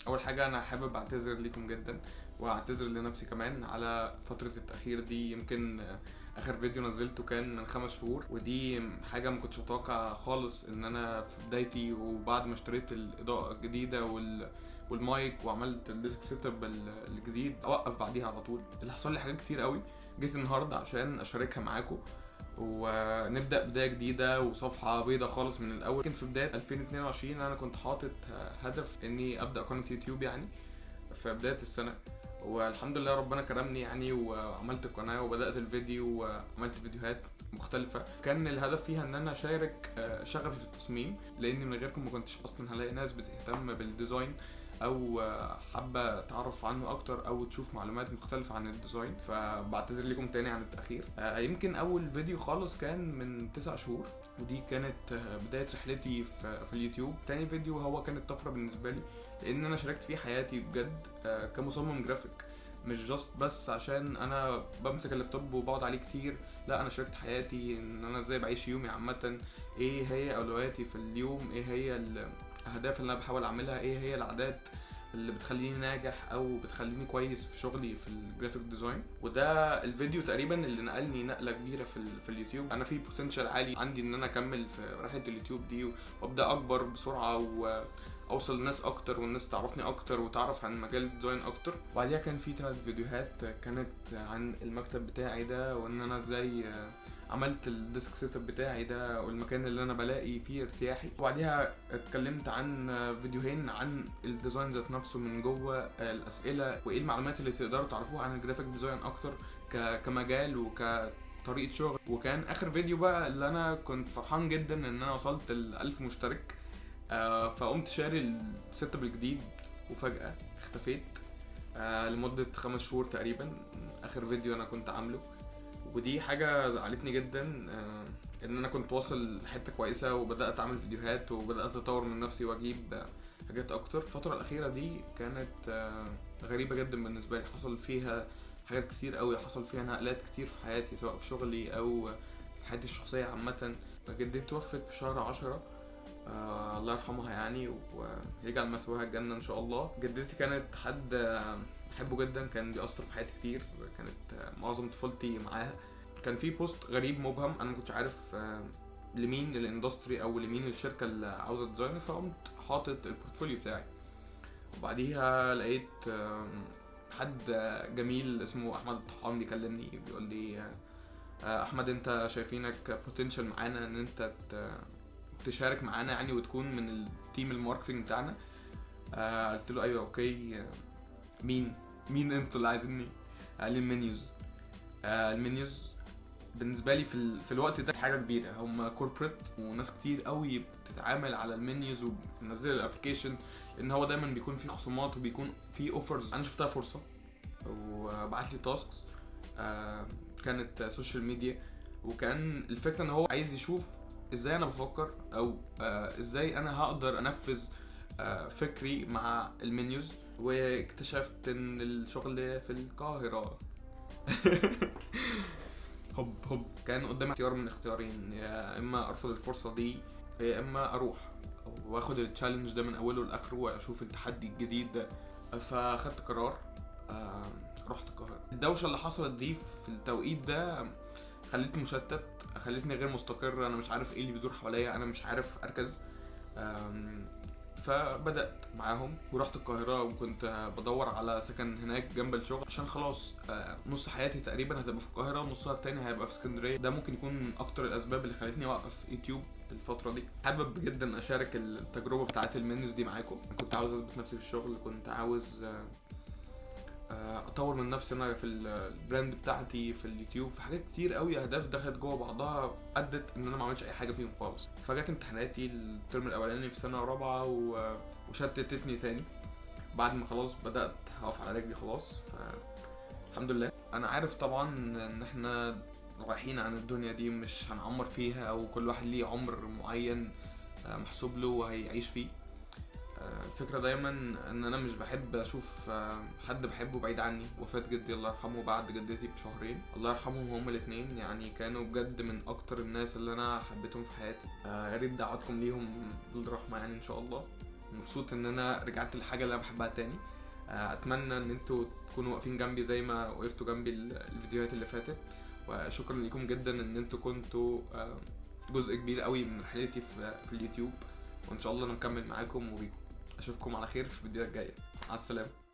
اول حاجه انا حابب اعتذر لكم جدا، واعتذر لنفسي كمان على فتره التاخير دي. يمكن اخر فيديو نزلته كان من 5 شهور، ودي حاجه ما كنتش اتوقع خالص ان انا في بدايتي وبعد ما اشتريت الاضاءه الجديده والمايك وعملت الديسك سيت اب الجديد اوقف بعديها على طول. اللي حصل لي حاجات كتير قوي، جيت النهارده عشان اشاركها معاكم ونبدا بدايه جديده وصفحه بيضه خالص من الاول. يمكن في بدايه 2022 انا كنت حاطط هدف اني ابدا قناه يوتيوب يعني في بدايه السنه، والحمد لله ربنا كرمني يعني وعملت القناه وبدات الفيديو وعملت فيديوهات مختلفه. كان الهدف فيها ان انا اشارك شغفي في التصميم، لان من غيركم ما كنتش اصلا هلاقي ناس بتهتم بالديزاين او حابه تعرف عنه اكتر او تشوف معلومات مختلفه عن الديزاين. فبعتذر لكم تاني عن التاخير. يمكن اول فيديو خالص كان من 9 شهور، ودي كانت بدايه رحلتي في اليوتيوب. تاني فيديو هو كانت طفره بالنسبه لي، لان انا شاركت فيه حياتي بجد كمصمم جرافيك، مش جاست بس عشان انا بمسك اللابتوب وبقعد عليه كتير. لا، انا شاركت حياتي ان انا ازاي بعيش يومي عامه، ايه هي اولوياتي في اليوم، ايه هي الاهداف اللي انا بحاول اعملها، ايه هي العادات اللي بتخليني ناجح او بتخليني كويس في شغلي في الجرافيك ديزاين. وده الفيديو تقريبا اللي نقلني نقله كبيره في اليوتيوب. انا في بوتنشال عالي عندي ان انا اكمل في رحله اليوتيوب دي وابدا اكبر بسرعه واوصل لناس اكتر، والناس تعرفني اكتر وتعرف عن مجال الديزاين اكتر. وبعديها كان في 3 فيديوهات كانت عن المكتب بتاعي ده، وان انا ازاي عملت الديسك سيت اب بتاعي ده والمكان اللي انا بلاقي فيه ارتياحي. وبعديها اتكلمت عن فيديوهين عن الديزاين ذات نفسه من جوه، الاسئله وايه المعلومات اللي تقدروا تعرفوها عن الجرافيك ديزاين اكتر كمجال وكطريقه شغل. وكان اخر فيديو بقى اللي انا كنت فرحان جدا ان انا وصلت ال1000 مشترك، فقمت شاري السيت اب الجديد وفجاه اختفيت لمده 5 شهور تقريبا. اخر فيديو انا كنت عامله، ودي حاجة زعلتني جدا، ان انا كنت واصل لحتة كويسة وبدأت اعمل فيديوهات وبدأت اطور من نفسي واجيب حاجات اكتر. الفترة الاخيرة دي كانت غريبة جدا بالنسبة لي، حصل فيها حاجات كتير قوي، حصل فيها نقلات كتير في حياتي سواء في شغلي او في حياتي الشخصية عامة. جدتي توفت في شهر 10، الله يرحمها يعني ويجعل مثواها الجنة ان شاء الله. جدتي كانت حد بحبه جدا، كان بيأثر في حياتي كتير، كانت معظم طفولتي معاها. كان في بوست غريب مبهم، انا ما كنتش عارف لمين الاندستري او لمين الشركة اللي عاوزة ديزاين، فقمت حاطط البورتفوليو بتاعي. وبعديها لقيت حد جميل اسمه احمد الطحان بيكلمني بيقول لي احمد انت شايفينك بوتنشال معانا ان انت تشارك معانا يعني وتكون من التيم الماركتنج بتاعنا. قلت له ايوه اوكي. مين انتوا اللي عايزيني؟ قال لي المنيوز. المنيوز بالنسبه لي في الوقت ده حاجه كبيره، هم كوربريت وناس كتير قوي بتتعامل على المنيوز وبتنزل الابلكيشن، لان هو دايما بيكون فيه خصومات وبيكون فيه اوفرز. انا شفتها فرصه وبعت لي تاسكس كانت سوشيال ميديا، وكان الفكره ان هو عايز يشوف ازاي انا بفكر او ازاي انا هقدر انفذ فكري مع المنيوز. واكتشفت ان الشغل في القاهرة هوب كان قدامي اختيار من اختيارين، يا اما ارفض الفرصة دي يا اما اروح واخد التشالنج ده من اوله لاخره واشوف التحدي الجديد ده. فاخدت قرار، رحت القاهرة. الدوشة اللي حصلت دي في التوقيت ده خلتني مشتت، خلتني غير مستقر، انا مش عارف ايه اللي بيدور حواليا، انا مش عارف اركز. فبدأت معاهم ورحت القاهرة، وكنت بدور على سكن هناك جنب الشغل عشان خلاص نص حياتي تقريبا هتبقى في القاهرة ونصها التاني هيبقى في اسكندرية. ده ممكن يكون من اكتر الاسباب اللي خلتني اوقف يوتيوب الفترة دي. حابب جدا اشارك التجربة بتاعت المنيوز دي معاكم. كنت عاوز اثبت نفسي في الشغل، كنت عاوز اطور من نفسي انا في البراند بتاعتي في اليوتيوب، في حاجات كتير قوي، اهداف دخلت جوه بعضها ادت ان انا ما عملتش اي حاجه فيهم خالص. فجت امتحاناتي الترم الاولاني في سنه رابعه وشتتتني تاني بعد ما خلاص بدات اقف على رجلي خلاص. فالحمد لله انا عارف طبعا ان احنا رايحين عن الدنيا دي مش هنعمر فيها، او كل واحد ليه عمر معين محسوب له وهيعيش فيه. الفكرة دايما ان انا مش بحب اشوف حد بحبه بعيد عني. وفاة جدي الله يرحمه بعد جدتي بشهرين، الله يرحمهم هما الاتنين، يعني كانوا بجد من اكتر الناس اللي انا حبيتهم في حياتي. يا ريت دعواتكم ليهم بالرحمة يعني ان شاء الله. مبسوط ان انا رجعت للحاجه اللي انا بحبها تاني. اتمنى ان انتوا تكونوا واقفين جنبي زي ما وقفتوا جنبي الفيديوهات اللي فاتت، وشكرا لكم جدا ان انتوا كنتوا جزء كبير قوي من رحلتي في اليوتيوب، وان شاء الله نكمل معاكم وبيكم. اشوفكم على خير في الفيديوهات الجايه. مع السلامه.